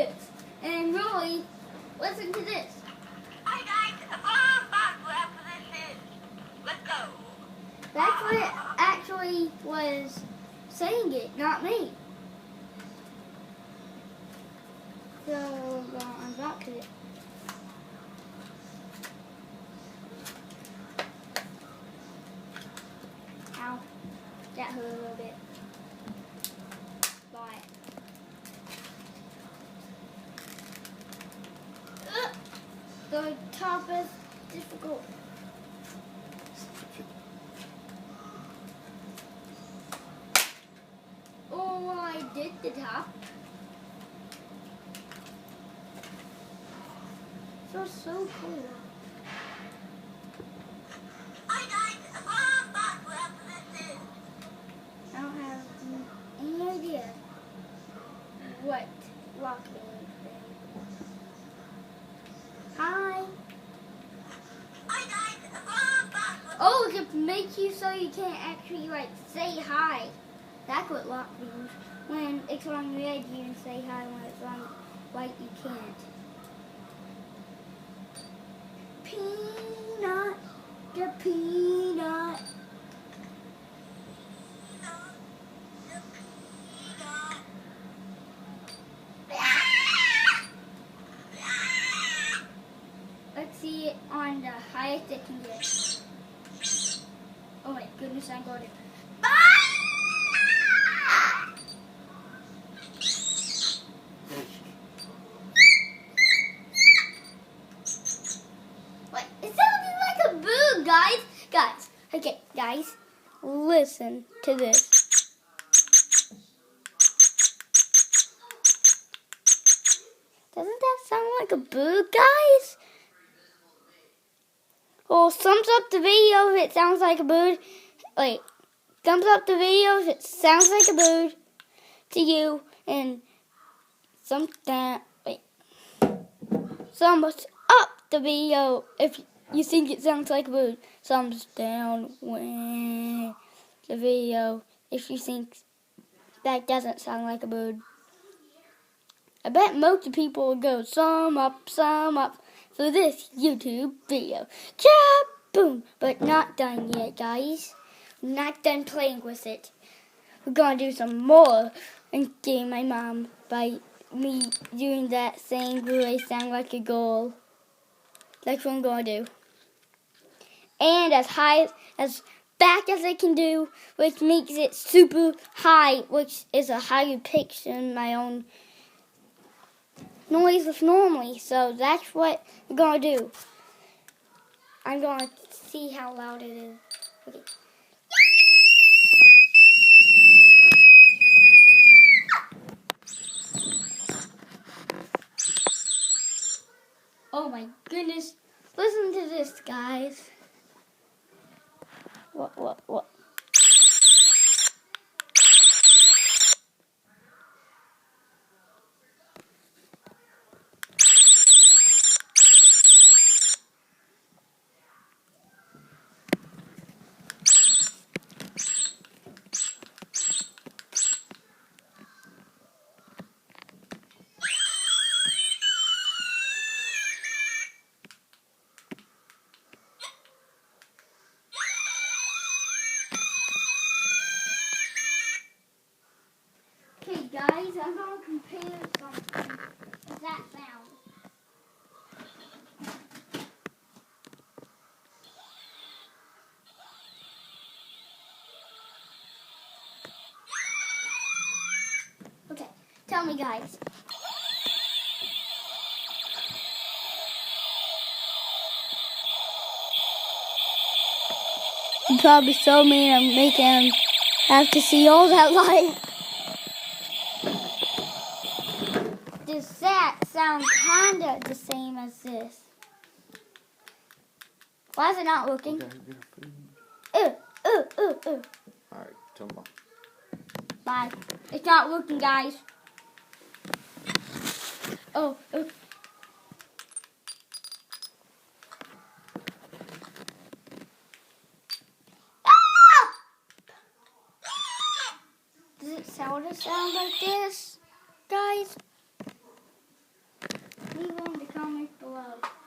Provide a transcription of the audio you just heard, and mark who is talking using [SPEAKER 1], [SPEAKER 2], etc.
[SPEAKER 1] this. And really, listen to this.
[SPEAKER 2] I died. Whatever this is. Let's go.
[SPEAKER 1] That's what it actually was saying it, not me. So, we're going to unbox it. Ow. That hurt a little bit. Buy it. The top is difficult. Oh, I did the top. So cool.
[SPEAKER 2] I died. Whatever this is.
[SPEAKER 1] I don't have any idea what locking is. Hi.
[SPEAKER 2] I died.
[SPEAKER 1] Oh, it can make you so you can't actually like say hi. That's what lock means. When it's on red, you can say hi. When it's on white, you can't. Peanut, the peanut. Let's see it on the highest it can get. Oh my goodness, I'm going to. What? It sounded like a boo, guys. Okay, guys, listen to this. Doesn't that sound like a boo, guys? Well, thumbs up the video if it sounds like a boo. Wait, thumbs up the video if it sounds like a boo to you, and thumbs up the video if you think it sounds like a boo. Thumbs down when the video if you think that doesn't sound like a boo. I bet most of the people will go thumb up for this YouTube video. Boom! But not done yet, guys. We're not done playing with it. We're gonna do some more and getting my mom by me doing that thing where I sound like a girl. That's what I'm gonna do. And as back as I can do, which makes it super high, which is a higher pitch than my own noise with normally. So that's what I'm gonna do. I'm gonna see how loud it is. Okay. Oh my goodness. Listen to this, guys. What? Okay, guys, I'm going to compare something to that sound. Okay, tell me, guys. I'm probably so mean I'm making him have to see all that light. Does that sound kinda the same as this? Why is it not working?
[SPEAKER 3] Okay,
[SPEAKER 1] Alright,
[SPEAKER 3] tell them.
[SPEAKER 1] bye. It's not working, guys. Oh. Does it sound like this, guys? comment below.